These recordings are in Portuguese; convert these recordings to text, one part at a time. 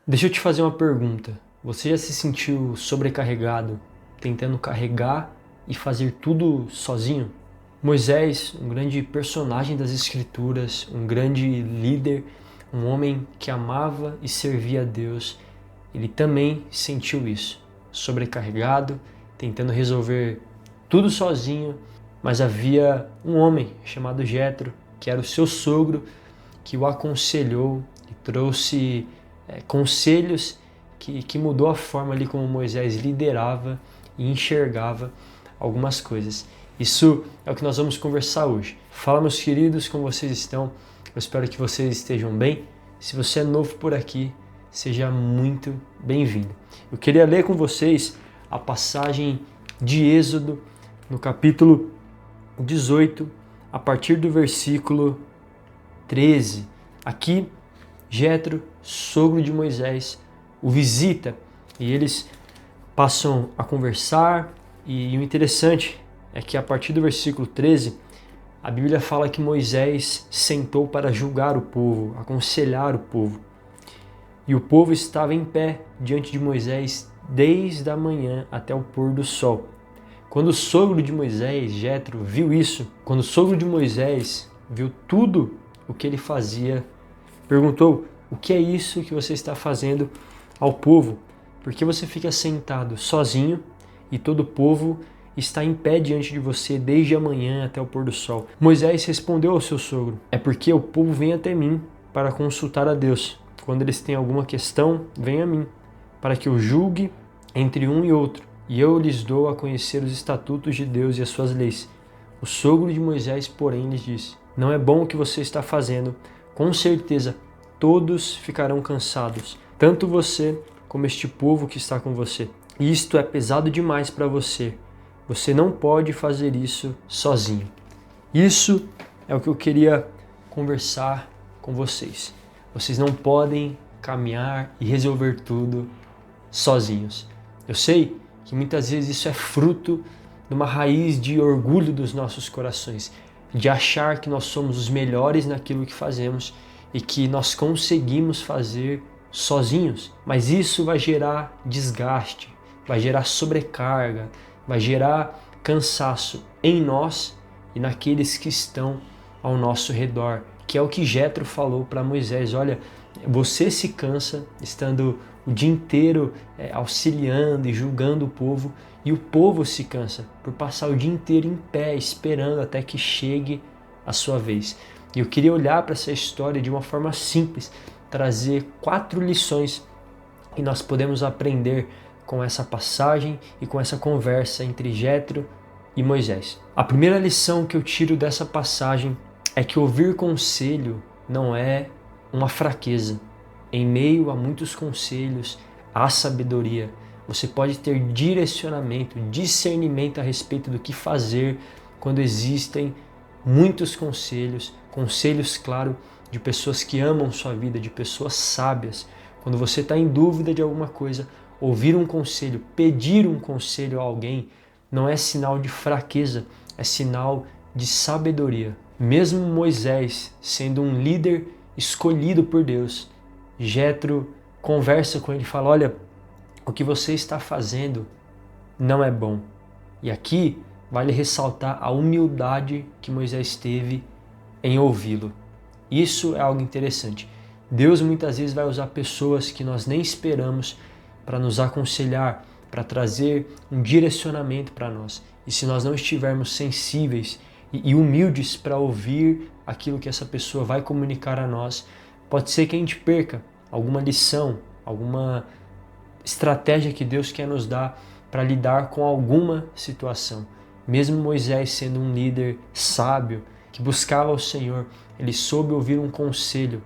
Deixa eu te fazer uma pergunta. Você já se sentiu sobrecarregado, tentando carregar e fazer tudo sozinho? Moisés, um grande personagem das Escrituras, um grande líder, um homem que amava e servia a Deus, ele também sentiu isso, sobrecarregado, tentando resolver tudo sozinho, mas havia um homem chamado Jetro, que era o seu sogro, que o aconselhou e trouxe conselhos que mudou a forma ali como Moisés liderava e enxergava algumas coisas. Isso é o que nós vamos conversar hoje. Fala, meus queridos, como vocês estão? Eu espero que vocês estejam bem. Se você é novo por aqui, seja muito bem-vindo. Eu queria ler com vocês a passagem de Êxodo, no capítulo 18, a partir do versículo 13. Aqui, Jetro, sogro de Moisés, o visita e eles passam a conversar. E o interessante é que a partir do versículo 13, a Bíblia fala que Moisés sentou para julgar o povo, aconselhar o povo. E o povo estava em pé diante de Moisés desde a manhã até o pôr do sol. Quando o sogro de Moisés, Jetro, viu isso, quando o sogro de Moisés viu tudo o que ele fazia, perguntou: o que é isso que você está fazendo ao povo? Por que você fica sentado sozinho e todo o povo está em pé diante de você desde a manhã até o pôr do sol? Moisés respondeu ao seu sogro: é porque o povo vem até mim para consultar a Deus. Quando eles têm alguma questão, vem a mim, para que eu julgue entre um e outro, e eu lhes dou a conhecer os estatutos de Deus e as suas leis. O sogro de Moisés, porém, lhes disse: não é bom o que você está fazendo. Com certeza, todos ficarão cansados, tanto você como este povo que está com você. Isto é pesado demais para você. Você não pode fazer isso sozinho. Isso é o que eu queria conversar com vocês. Vocês não podem caminhar e resolver tudo sozinhos. Eu sei que muitas vezes isso é fruto de uma raiz de orgulho dos nossos corações, de achar que nós somos os melhores naquilo que fazemos e que nós conseguimos fazer sozinhos. Mas isso vai gerar desgaste, vai gerar sobrecarga, vai gerar cansaço em nós e naqueles que estão ao nosso redor, que é o que Jetro falou para Moisés: olha, você se cansa estando o dia inteiro auxiliando e julgando o povo, e o povo se cansa por passar o dia inteiro em pé, esperando até que chegue a sua vez. E eu queria olhar para essa história de uma forma simples, trazer 4 lições que nós podemos aprender com essa passagem e com essa conversa entre Jetro e Moisés. A primeira lição que eu tiro dessa passagem é que ouvir conselho não é uma fraqueza. Em meio a muitos conselhos, há sabedoria. Você pode ter direcionamento, discernimento a respeito do que fazer quando existem muitos conselhos, claro, de pessoas que amam sua vida, de pessoas sábias. Quando você está em dúvida de alguma coisa, ouvir um conselho, pedir um conselho a alguém, não é sinal de fraqueza, é sinal de sabedoria. Mesmo Moisés sendo um líder escolhido por Deus, Jetro conversa com ele e fala: olha, o que você está fazendo não é bom. E aqui vale ressaltar a humildade que Moisés teve em ouvi-lo. Isso é algo interessante. Deus muitas vezes vai usar pessoas que nós nem esperamos para nos aconselhar, para trazer um direcionamento para nós. E se nós não estivermos sensíveis e humildes para ouvir aquilo que essa pessoa vai comunicar a nós, pode ser que a gente perca alguma lição, alguma estratégia que Deus quer nos dar para lidar com alguma situação. Mesmo Moisés sendo um líder sábio, que buscava o Senhor, ele soube ouvir um conselho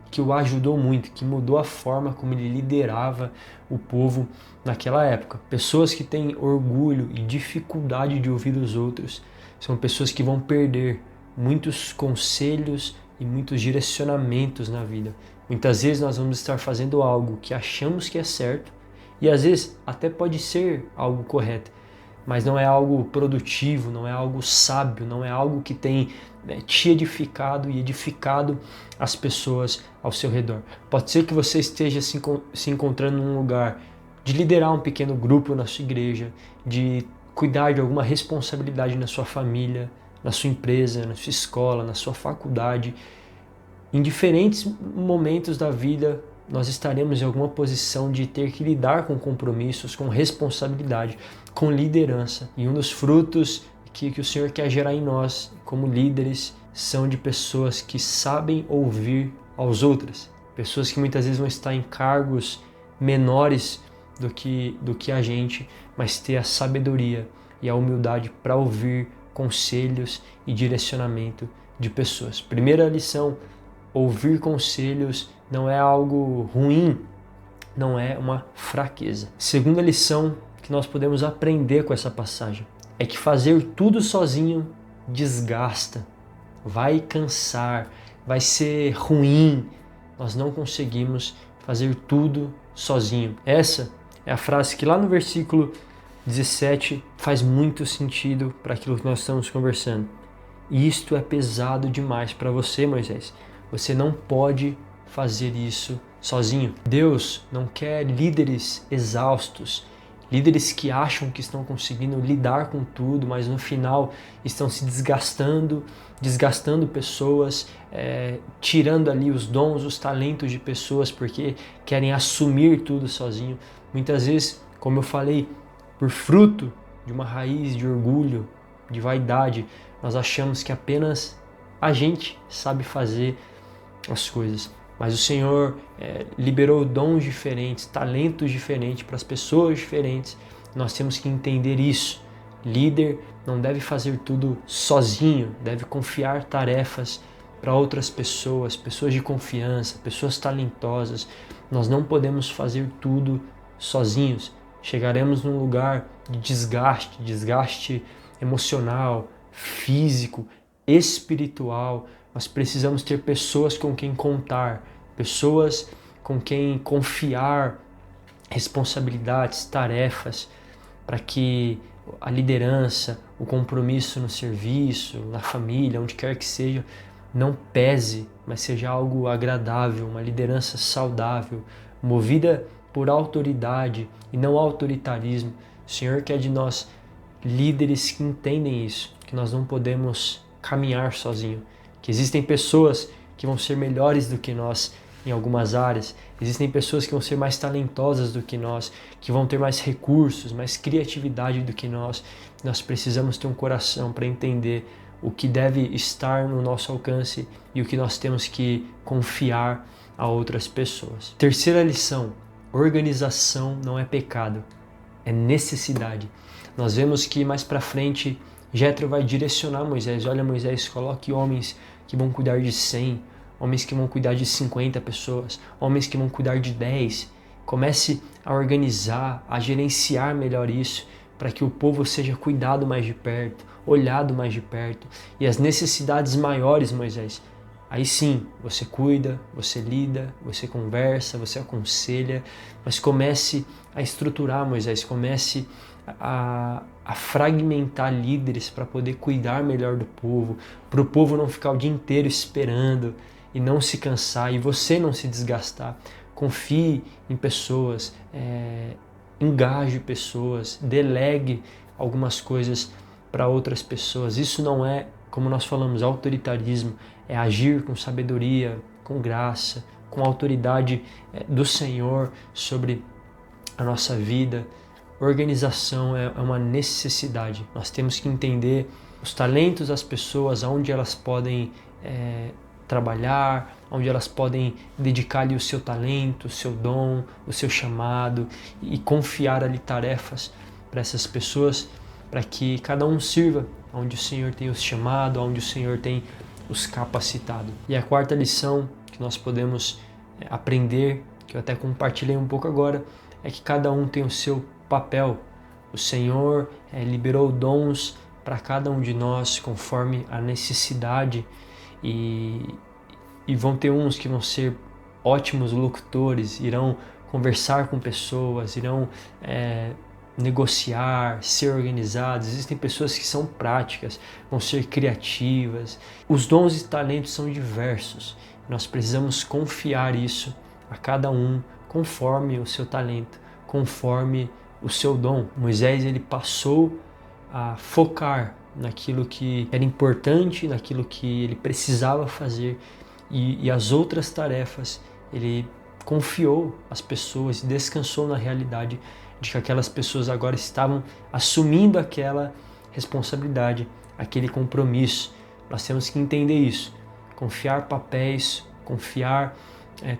que o ajudou muito, que mudou a forma como ele liderava o povo naquela época. Pessoas que têm orgulho e dificuldade de ouvir os outros são pessoas que vão perder muitos conselhos e muitos direcionamentos na vida. Muitas vezes nós vamos estar fazendo algo que achamos que é certo e às vezes até pode ser algo correto, mas não é algo produtivo, não é algo sábio, não é algo que tem te edificado e edificado as pessoas ao seu redor. Pode ser que você esteja se encontrando num lugar de liderar um pequeno grupo na sua igreja, de cuidar de alguma responsabilidade na sua família, na sua empresa, na sua escola, na sua faculdade. Em diferentes momentos da vida, nós estaremos em alguma posição de ter que lidar com compromissos, com responsabilidade, com liderança. E um dos frutos que o Senhor quer gerar em nós, como líderes, são de pessoas que sabem ouvir aos outros. Pessoas que muitas vezes vão estar em cargos menores do que a gente, mas ter a sabedoria e a humildade para ouvir conselhos e direcionamento de pessoas. Primeira lição: ouvir conselhos não é algo ruim, não é uma fraqueza. Segunda lição que nós podemos aprender com essa passagem é que fazer tudo sozinho desgasta, vai cansar, vai ser ruim. Nós não conseguimos fazer tudo sozinho. Essa é a frase que lá no versículo 17 faz muito sentido para aquilo que nós estamos conversando. Isto é pesado demais para você, Moisés. Você não pode fazer isso sozinho. Deus não quer líderes exaustos, líderes que acham que estão conseguindo lidar com tudo, mas no final estão se desgastando pessoas, tirando ali os dons, os talentos de pessoas porque querem assumir tudo sozinho. Muitas vezes, como eu falei, por fruto de uma raiz de orgulho, de vaidade, nós achamos que apenas a gente sabe fazer as coisas. Mas o Senhor liberou dons diferentes, talentos diferentes para as pessoas diferentes. Nós temos que entender isso. Líder não deve fazer tudo sozinho, deve confiar tarefas para outras pessoas, pessoas de confiança, pessoas talentosas. Nós não podemos fazer tudo sozinhos. Chegaremos num lugar de desgaste emocional, físico, espiritual. Nós precisamos ter pessoas com quem contar, pessoas com quem confiar responsabilidades, tarefas, para que a liderança, o compromisso no serviço, na família, onde quer que seja, não pese, mas seja algo agradável, uma liderança saudável, movida por autoridade e não autoritarismo. O Senhor quer de nós líderes que entendem isso, que nós não podemos caminhar sozinho, que existem pessoas que vão ser melhores do que nós em algumas áreas, existem pessoas que vão ser mais talentosas do que nós, que vão ter mais recursos, mais criatividade do que nós. Nós precisamos ter um coração para entender o que deve estar no nosso alcance e o que nós temos que confiar a outras pessoas. Terceira lição: organização não é pecado, é necessidade. Nós vemos que mais para frente Jetro vai direcionar Moisés. Olha, Moisés, coloque homens que vão cuidar de 100, homens que vão cuidar de 50 pessoas, homens que vão cuidar de 10. Comece a organizar, a gerenciar melhor isso, para que o povo seja cuidado mais de perto, olhado mais de perto. E as necessidades maiores, Moisés, aí sim, você cuida, você lida, você conversa, você aconselha, mas comece a estruturar, Moisés, comece a fragmentar líderes para poder cuidar melhor do povo, para o povo não ficar o dia inteiro esperando e não se cansar e você não se desgastar. Confie em pessoas, engaje pessoas, delegue algumas coisas para outras pessoas. Isso não é, como nós falamos, autoritarismo, é agir com sabedoria, com graça, com autoridade do Senhor sobre a nossa vida. Organização é uma necessidade. Nós temos que entender os talentos das pessoas, aonde elas podem trabalhar, onde elas podem dedicar ali o seu talento, o seu dom, o seu chamado e confiar ali tarefas para essas pessoas, para que cada um sirva onde o Senhor tem os chamado, onde o Senhor tem os capacitado. E a quarta lição que nós podemos aprender, que eu até compartilhei um pouco agora, é que cada um tem o seu papel. O Senhor liberou dons para cada um de nós conforme a necessidade e vão ter uns que vão ser ótimos locutores, irão conversar com pessoas, irão negociar, ser organizados, existem pessoas que são práticas, vão ser criativas. Os dons e talentos são diversos. Nós precisamos confiar isso a cada um conforme o seu talento, conforme o seu dom. Moisés, ele passou a focar naquilo que era importante, naquilo que ele precisava fazer, e as outras tarefas ele confiou às pessoas e descansou na realidade de que aquelas pessoas agora estavam assumindo aquela responsabilidade, aquele compromisso. Nós temos que entender isso, confiar papéis, confiar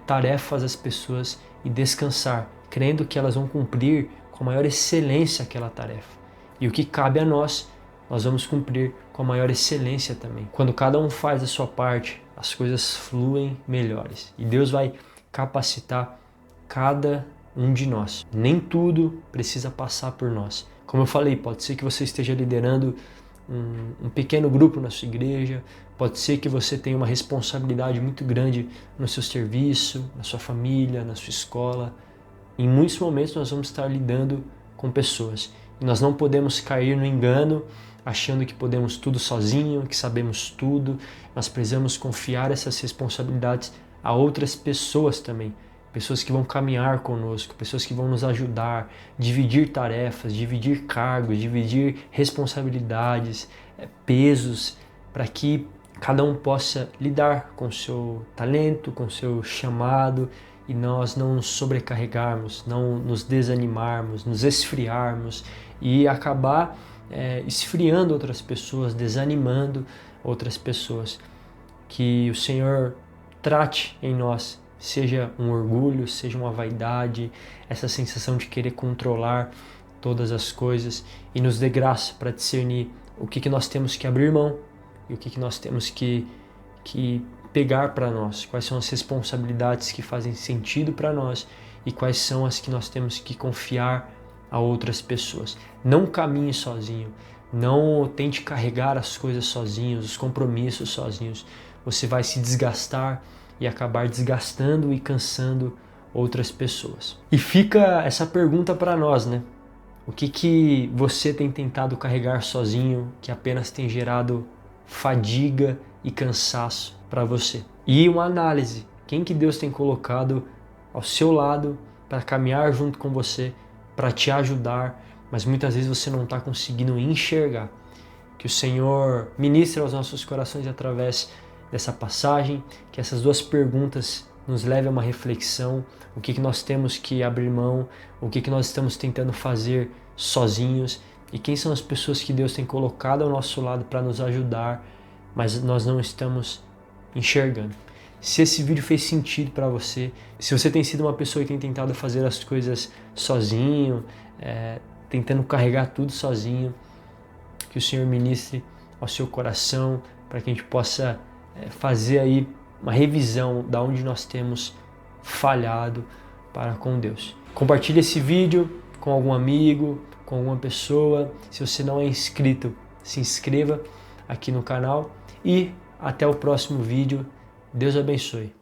tarefas às pessoas e descansar, crendo que elas vão cumprir com a maior excelência aquela tarefa. E o que cabe a nós, nós vamos cumprir com a maior excelência também. Quando cada um faz a sua parte, as coisas fluem melhores. E Deus vai capacitar cada um de nós. Nem tudo precisa passar por nós. Como eu falei, pode ser que você esteja liderando um pequeno grupo na sua igreja, pode ser que você tenha uma responsabilidade muito grande no seu serviço, na sua família, na sua escola. Em muitos momentos nós vamos estar lidando com pessoas e nós não podemos cair no engano achando que podemos tudo sozinho, que sabemos tudo. Nós precisamos confiar essas responsabilidades a outras pessoas também, pessoas que vão caminhar conosco, pessoas que vão nos ajudar, dividir tarefas, dividir cargos, dividir responsabilidades, pesos, para que cada um possa lidar com o seu talento, com o seu chamado, e nós não nos sobrecarregarmos, não nos desanimarmos, nos esfriarmos e acabar esfriando outras pessoas, desanimando outras pessoas. Que o Senhor trate em nós, seja um orgulho, seja uma vaidade, essa sensação de querer controlar todas as coisas, e nos dê graça para discernir o que nós temos que abrir mão e o que nós temos que pegar para nós, quais são as responsabilidades que fazem sentido para nós e quais são as que nós temos que confiar a outras pessoas. Não caminhe sozinho, não tente carregar as coisas sozinhos, os compromissos sozinhos. Você vai se desgastar e acabar desgastando e cansando outras pessoas. E fica essa pergunta para nós, né? O que você tem tentado carregar sozinho que apenas tem gerado fadiga e cansaço para você? E uma análise, quem que Deus tem colocado ao seu lado para caminhar junto com você, para te ajudar, mas muitas vezes você não está conseguindo enxergar. Que o Senhor ministre aos nossos corações através dessa passagem, que essas duas perguntas nos levem a uma reflexão, o que nós temos que abrir mão, o que nós estamos tentando fazer sozinhos e quem são as pessoas que Deus tem colocado ao nosso lado para nos ajudar, mas nós não estamos enxergando. Se esse vídeo fez sentido para você, se você tem sido uma pessoa que tem tentado fazer as coisas sozinho, tentando carregar tudo sozinho, que o Senhor ministre ao seu coração para que a gente possa fazer aí uma revisão da onde nós temos falhado para com Deus. Compartilhe esse vídeo com algum amigo, com alguma pessoa. Se você não é inscrito, se inscreva aqui no canal e até o próximo vídeo. Deus abençoe.